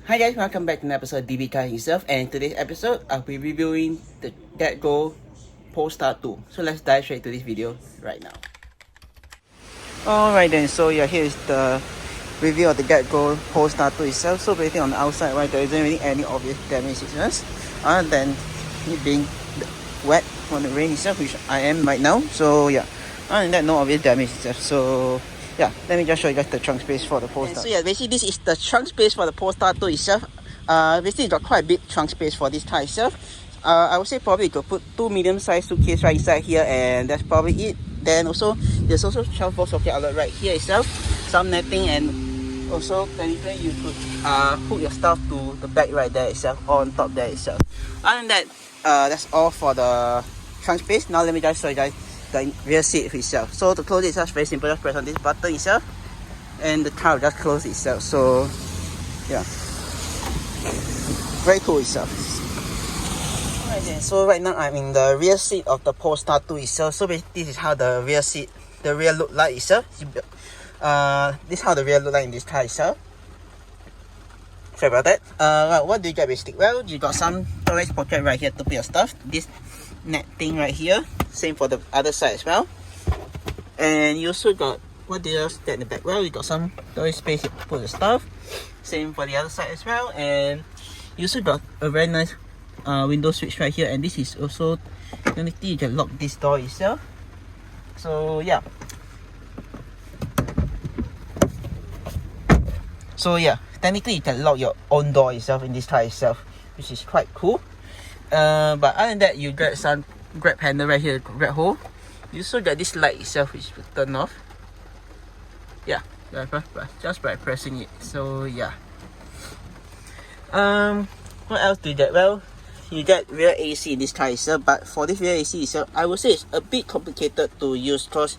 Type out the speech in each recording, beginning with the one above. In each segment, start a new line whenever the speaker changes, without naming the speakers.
Hi guys, welcome back to an episode of DB Car himself, and today's episode I'll be reviewing the GetGo PoleStar 2. So let's dive straight to this video right now. Alright then, so yeah, here's the review of the GetGo PoleStar 2 itself. So basically on the outside, right, there isn't really any obvious damage signals other than it being wet from the rain itself, which I am right now. So yeah, other than that, no obvious damage itself. So yeah, let me just show you guys the trunk space for the PoleStar. So yeah, basically this is the trunk space for the PoleStar 2 itself. Basically it's got quite a big trunk space for this car itself. I would say probably you could put two medium-sized suitcases right inside here, and that's probably it. Then also there's also 12-volt socket outlet right here itself, some netting, and also technically you could hook your stuff to the back right there itself, or on top there itself. Other than that, that's all for the trunk space. Now let me just show you guys the rear seat itself. So to close it, it's just very simple. Just press on this button itself, and the car will just close itself. So yeah, very cool itself. Alright then, so right now I'm in the rear seat of the PoleStar 2 itself. So basically this is how the rear look like itself. This is how the rear look like in this car itself. Sorry about that. Right, what do you get basically? Well, you got some storage pocket right here to put your stuff. This net thing right here, same for the other side as well. And you also got, what do you else get in the back? Well, you got some storage space to put the stuff, same for the other side as well. And you also got a very nice window switch right here, and this is also technically you can lock this door itself. So yeah, technically you can lock your own door itself in this car itself, which is quite cool. But other than that, you get some grab handle right here, grab hold. You also get this light itself, which will turn off. Yeah, just by pressing it. So yeah. What else do you get? Well, you get rear AC in this car itself, but for this rear AC itself, I would say it's a bit complicated to use because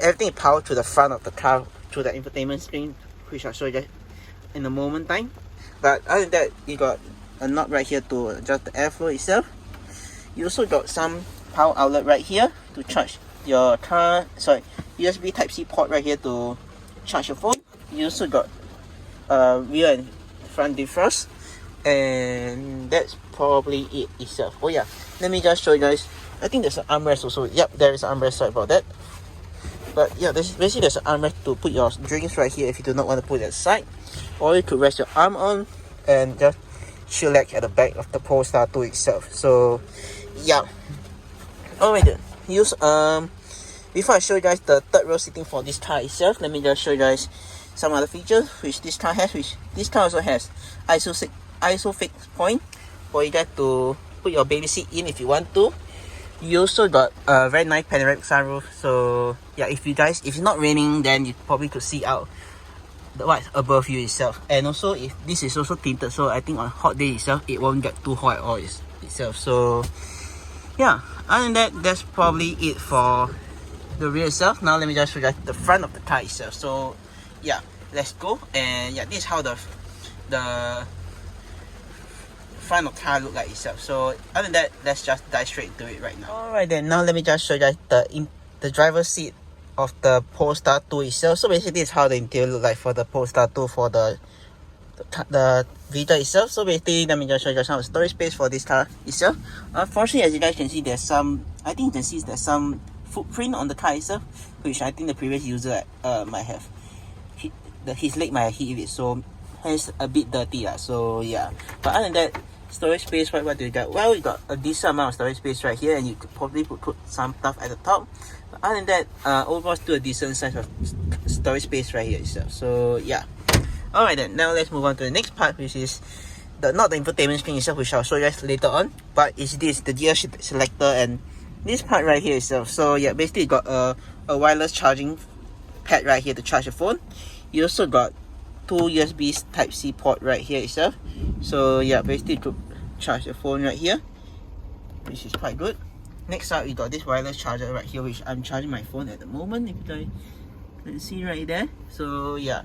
everything is powered to the front of the car through the infotainment screen, which I'll show you guys in a moment time. But other than that, you got a knob right here to adjust the airflow itself. You also got some power outlet right here to charge your car. Sorry, USB Type-C port right here to charge your phone. You also got rear and front defrost, and that's probably it itself. Oh yeah, let me just show you guys. I think there's an armrest also. Yep, there is an armrest. Sorry about that. But yeah, there's an armrest to put your drinks right here if you do not want to put it aside, or you could rest your arm on and just chillax at the back of the PoleStar 2 itself. So yeah. Alright then. Before I show you guys the third row seating for this car itself, let me just show you guys some other features which this car has. Which this car also has ISO fix point for you guys to put your baby seat in if you want to. You also got a very nice panoramic sunroof. So yeah, if it's not raining, then you probably could see out what's above you itself. And also, if this is also tinted, so I think on hot day itself it won't get too hot at all itself. So yeah, other than that, that's probably it for the rear itself. Now let me just show you the front of the car itself. So yeah, let's go. And yeah, this is how the front of the car look like itself. So other than that, let's just dive straight into it right now. Alright then, now let me just show you guys the driver's seat of the PoleStar 2 itself. So basically this is how the interior look like for the PoleStar 2 for the vehicle itself. So basically, let me just show you guys some storage space for this car itself. Unfortunately, as you guys can see, there's some footprint on the car itself, which I think the previous user might have his leg might have hit it, so it's a bit dirty so yeah. But other than that, storage space, what do you got? Well, you got a decent amount of storage space right here, and you could probably put some stuff at the top. But other than that, overall still a decent size of storage space right here itself. So yeah. Alright then, now let's move on to the next part, which is not the infotainment screen itself, which I'll show you guys later on, but it's the gear selector and this part right here itself. So yeah, basically you got a wireless charging pad right here to charge your phone. You also got two USB Type-C port right here itself. So yeah, basically you could charge your phone right here, which is quite good. Next up, you got this wireless charger right here, which I'm charging my phone at the moment, if you guys can see right there. So yeah,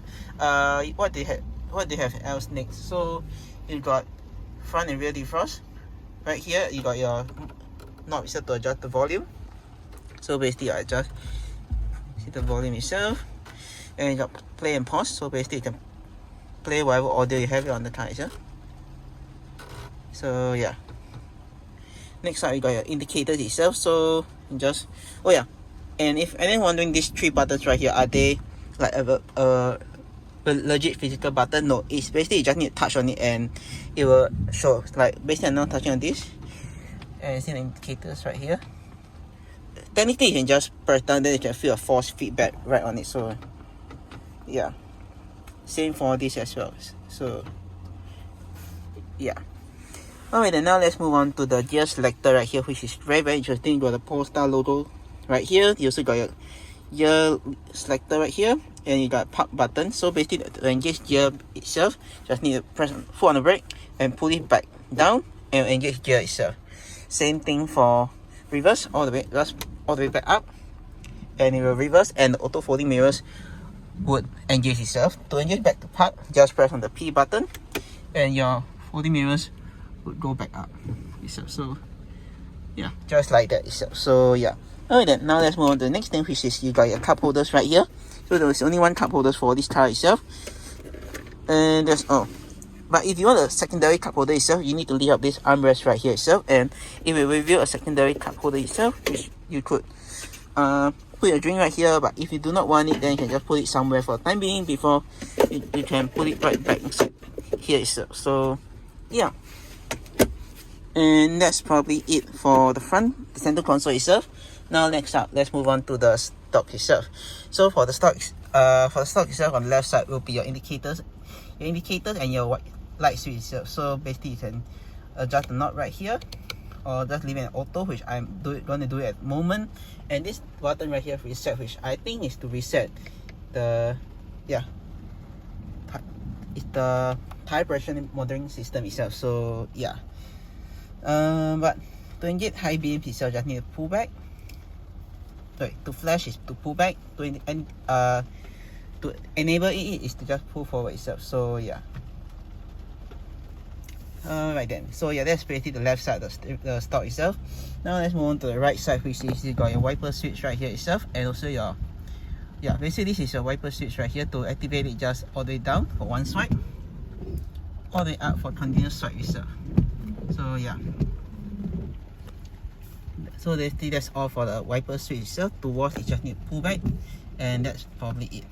what they have else next? So you got front and rear defrost right here. You got your knob set to adjust the volume. So basically I just see the volume itself, and you got play and pause. So basically you can play whatever audio you have on the car itself. So yeah. Next up, you got your indicators itself. So just, oh yeah, and if anyone wondering, these 3 buttons right here, are they like a legit physical button? No, it's basically you just need to touch on it and it will show. Like basically I'm not touching on this, and you see the indicators right here. Technically you can just press down, then you can feel a force feedback right on it. So yeah, same for this as well. So yeah. Alright, then now let's move on to the gear selector right here, which is very interesting. You got the PoleStar logo right here. You also got your gear selector right here, and you got park button. So basically to engage gear itself, just need to press full on the brake and pull it back down and engage gear itself. Same thing for reverse, all the way back up, and it will reverse, and the auto folding mirrors would engage itself. To engage back to park, just press on the P button and your folding mirrors would go back up itself. So yeah, just like that itself. So yeah. Alright then, now let's move on to the next thing, which is you got your cup holders right here. So there is only 1 cup holders for this car itself, and that's all. But if you want a secondary cup holder itself, you need to lift up this armrest right here itself, and it will reveal a secondary cup holder itself, which you could put your drink right here. But if you do not want it, then you can just put it somewhere for the time being before you can put it right back inside here itself. So yeah. And that's probably it for the front, the center console itself. Now next up, let's move on to the stock itself. So for the stock itself, on the left side will be your indicators and your white light switch itself. So basically you can adjust the knob right here, or just leave it in auto, which I'm gonna do it at the moment. And this button right here, reset, which I think is to reset the it's the tire pressure monitoring system itself. So yeah. But to engage high beams itself, just need to pull back. Sorry, to flash is to pull back. To enable it is to just pull forward itself. So yeah. Alright then. So yeah, that's basically the left side of the stock itself. Now let's move on to the right side, which is you got your wiper switch right here itself, and also your basically this is your wiper switch right here. To activate it, just all the way down for one swipe, all the way up for continuous swipe itself. So yeah, so basically that's all for the wiper switch itself. To wash, you just need to pull back, and that's probably it.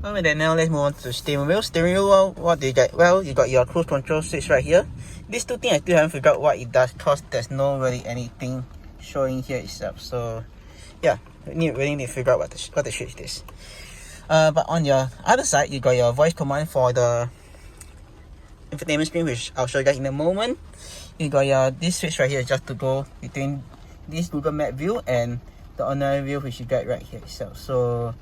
Alright then, now let's move on to the steering wheel. Steering wheel, what do you get? Well, you got your cruise control switch right here. These 2 things I still haven't figured out what it does, cause there's no really anything showing here itself. So yeah, we really need to figure out what the switch is. But on your other side, you got your voice command for the infotainment screen, which I'll show you guys in a moment. You got this switch right here, just to go between this Google Map view and the ordinary view, which you get right here itself. So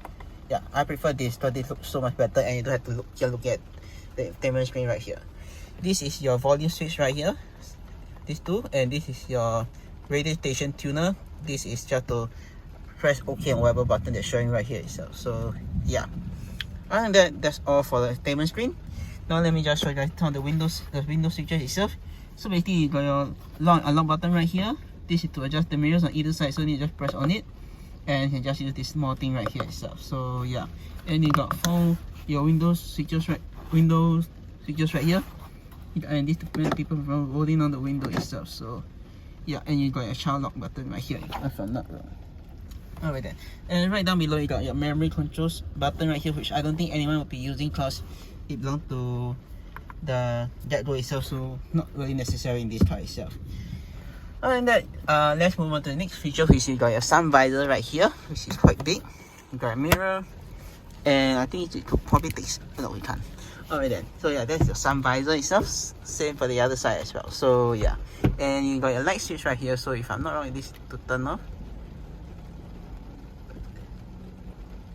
yeah, I prefer this because this looks so much better, and you don't have to look at the infotainment screen right here. This is your volume switch right here, these 2, and this is your radio station tuner. This is just to press OK on whatever button that's showing right here itself. So yeah, and that's all for the infotainment screen. Now let me just show you guys on the windows switches itself. So basically you got your unlock button right here. This is to adjust the mirrors on either side, so you just press on it, and you can just use this small thing right here itself. So yeah, and you got your windows switches right here, and this to prevent people from rolling on the window itself. So yeah, and you got your child lock button right here, if I'm not wrong. Alright then, and right down below you got your memory controls button right here, which I don't think anyone will be using because it belongs to the GetGo itself, so not really necessary in this car itself. Alright then, let's move on to the next feature, which you got your sun visor right here, which is quite big. You got a mirror, and I think it could probably take, no, we can't. Alright then, so yeah, that's your sun visor itself. Same for the other side as well. So yeah, and you got your light switch right here. So if I'm not wrong, this is to turn off.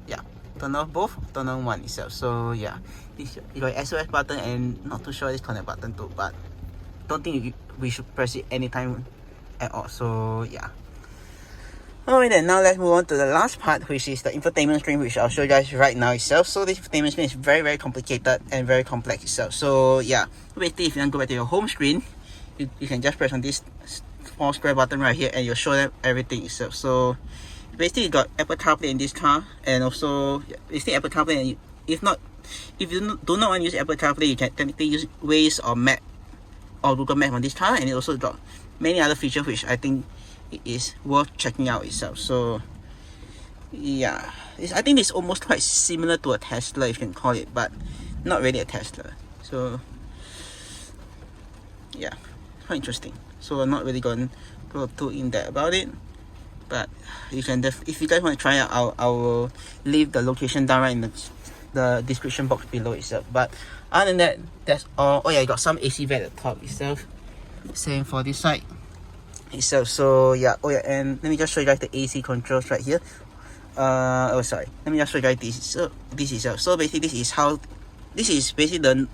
Yeah, turn off both, turn on one itself. So yeah, this, you got your SOS button, and not too sure this connect button too, but don't think we should press it anytime at all. So yeah. Alright then, now let's move on to the last part, which is the infotainment screen, which I'll show you guys right now itself. So this infotainment screen is very complicated and very complex itself. So yeah, basically if you want to go back to your home screen, you can just press on this small square button right here, and you'll show them everything itself. So basically you got Apple CarPlay in this car, and also basically Apple CarPlay if you do not want to use Apple CarPlay, you can technically use Waze or Map or Google Maps on this car, and it also got many other features which I think it is worth checking out itself. So yeah, I think it's almost quite similar to a Tesla, if you can call it, but not really a Tesla. So yeah, quite interesting. So I'm not really going to go too in depth about it, but you can if you guys want to try it out, I will leave the location down right in the description box below itself. But other than that, that's all. Oh yeah, you got some AC vent at the top itself, same for this side itself. So yeah, oh yeah, and let me just show you guys the AC controls right here. Oh sorry, let me just show you guys this. So this itself, so basically this is basically the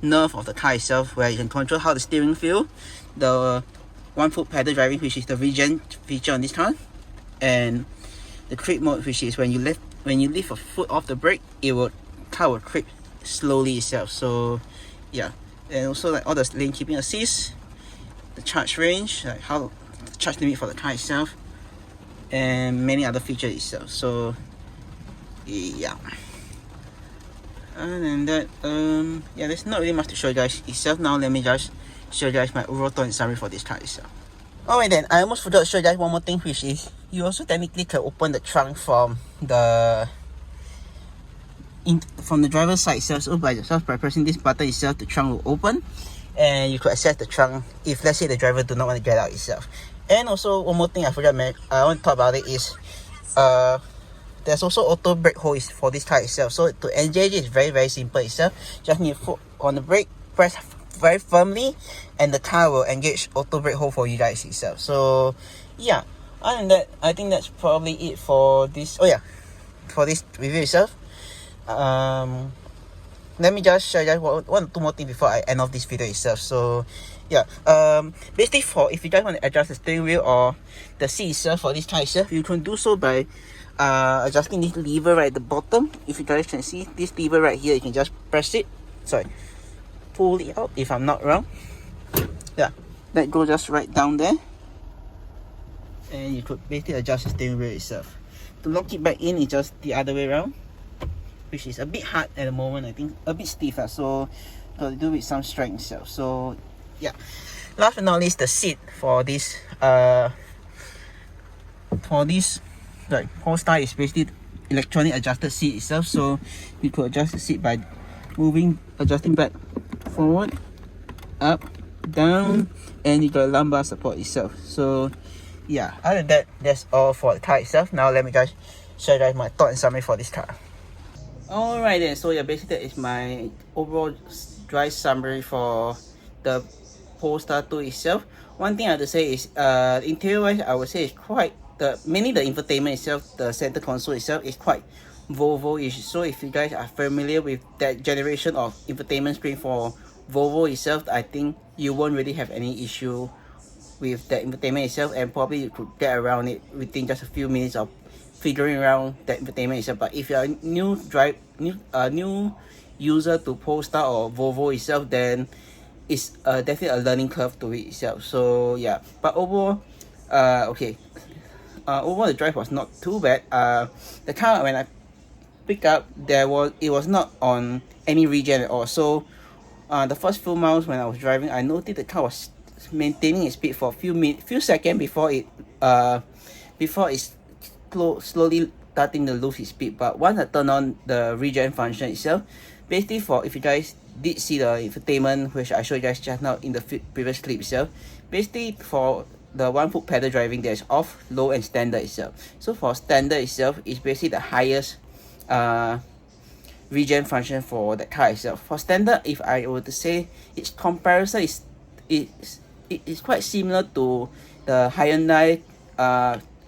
nerve of the car itself, where you can control how the steering feel, the 1-foot pedal driving, which is the regen feature on this car, and the creep mode, which is when you lift a foot off the brake, car will creep slowly itself. So yeah, and also like all the lane keeping assist, the charge range, like how the charge limit for the car itself, and many other features itself. So yeah, other than that, yeah, there's not really much to show you guys itself. Now let me just show you guys my overall thought and summary for this car itself. Alright then, I almost forgot to show you guys one more thing, which is you also technically can open the trunk from the driver's side itself. So by pressing this button itself, the trunk will open, and you could access the trunk if, let's say, the driver do not want to get out itself. And also one more thing I forgot, I want to talk about it is there's also auto brake hold for this car itself. So to engage it is very simple itself. Just need to foot on the brake, press very firmly, and the car will engage auto brake hold for you guys itself. So yeah, other than that, I think that's probably it for this. Oh yeah, for this review itself. Let me just show you guys one or two more things before I end off this video itself. So yeah, basically if you guys want to adjust the steering wheel or the seat itself for this car itself, you can do so by adjusting this lever right at the bottom. If you guys can see this lever right here, you can just press it, pull it out if I'm not wrong. Yeah, that goes just right down there, and you could basically adjust the steering wheel itself. To lock it back in, it's just the other way around, which is a bit hard at the moment. I think a bit stiff, so got to do with some strength itself. So yeah, last but not least, the seat for this PoleStar is basically electronic adjusted seat itself. So you could adjust the seat by adjusting back, forward, up, down, and you got lumbar support itself. So yeah, other than that, that's all for the car itself. Now let me guys show you guys my thought and summary for this car. Alright then, so yeah, basically that is my overall dry summary for the PoleStar 2 itself. One thing I have to say is interior wise, I would say it's quite mainly the infotainment itself, the center console itself is quite Volvo-ish. So if you guys are familiar with that generation of infotainment screen for Volvo itself, I think you won't really have any issue with that infotainment itself, and probably you could get around it within just a few minutes of figuring around that infotainment itself. But if you're a new user to PoleStar or Volvo itself, then it's definitely a learning curve to it itself. So yeah, but overall, overall the drive was not too bad. The car, when I picked up, it was not on any regen at all. So the first few miles when I was driving, I noticed the car was maintaining its speed for a few seconds before it's slowly starting to lose its speed. But once I turn on the regen function itself, basically if you guys did see the infotainment which I showed you guys just now in the previous clip itself, basically for the 1-foot pedal driving, there's off, low, and standard itself. So for standard itself, it's basically the highest regen function for the car itself. For standard, if I were to say its comparison is quite similar to the Hyundai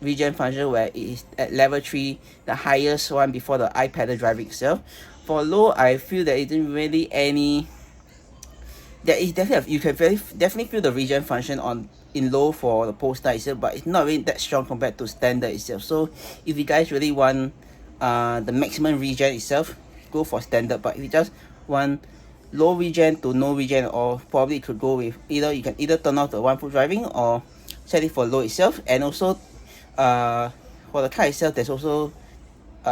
regen function, where it is at level 3, the highest one before the pedal driving itself. For low, I feel that it isn't really any. There is definitely, you can definitely feel the regen function in low for the PoleStar itself, but it's not really that strong compared to standard itself. So if you guys really want the maximum regen itself, go for standard. But if you just want low regen to no regen, or probably you could go with you can either turn off the 1-foot driving or set it for low itself. And also for the car itself, there's also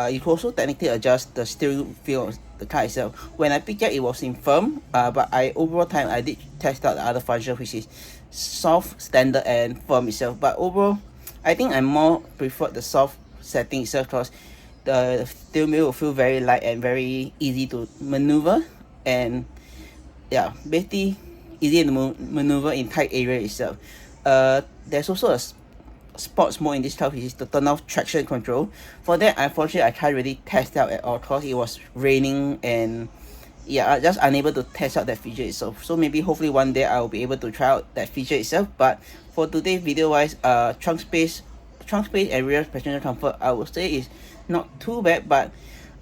you can also technically adjust the steering feel of the car itself. When I picked it, it was in firm, but overall time I did test out the other function, which is soft, standard, and firm itself. But overall, I think I more prefer the soft setting itself because the steering wheel will feel very light and very easy to maneuver, and yeah, basically easy to maneuver in tight area itself. There's also a sports mode in this car, which is the turn off traction control. For that, unfortunately, I can't really test out at all because it was raining, and yeah, I'm just unable to test out that feature itself. So maybe hopefully one day I will be able to try out that feature itself. But for today's video wise, trunk space and rear passenger comfort, I would say is not too bad. But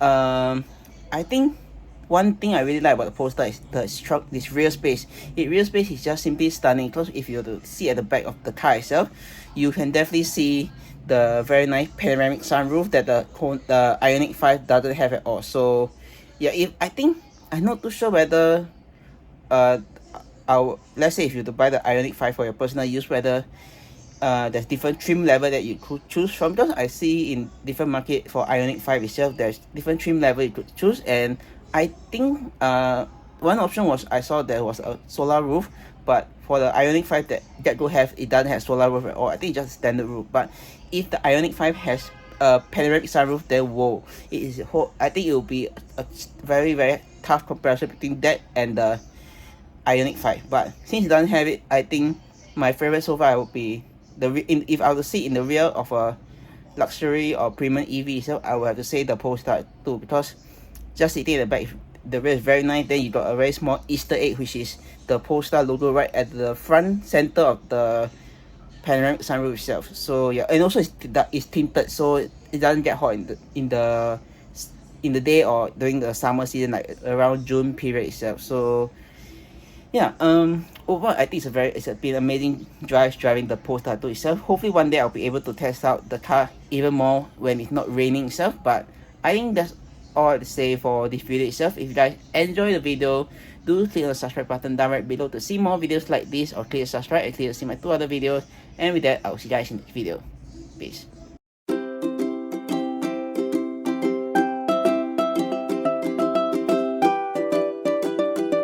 I think one thing I really like about the Polestar is this rear space. Rear space is just simply stunning because if you were to see at the back of the car itself, you can definitely see the very nice panoramic sunroof that the Ioniq 5 doesn't have at all. So yeah, I'm not too sure whether let's say if you were to buy the Ioniq 5 for your personal use, whether there's different trim level that you could choose from, because I see in different market for Ioniq 5 itself there's different trim level you could choose. And I think one option was I saw there was a solar roof, but for the Ioniq 5 that GetGo have, it doesn't have solar roof at all. I think it's just a standard roof. But if the Ioniq 5 has a panoramic sunroof, then whoa, I think it will be a very, very tough comparison between that and the Ioniq 5. But since it doesn't have it, I think my favorite so far would be if I were to sit in the rear of a luxury or premium EV itself, I would have to say the Polestar 2, because just sitting at the back, the rear is very nice. Then you got a very small Easter egg, which is the Polestar logo right at the front center of the panoramic sunroof itself. So yeah, and also it's tinted, so it doesn't get hot in the day or during the summer season, like around June period itself. So yeah, overall I think it's been amazing driving the Polestar 2 itself. Hopefully one day I'll be able to test out the car even more when it's not raining itself. But I think that's all I have to say for this video itself. If you guys enjoy the video, do click on the subscribe button down right below to see more videos like this, or click subscribe and click to see my 2 other videos. And with that, I'll see you guys in the next video. Peace.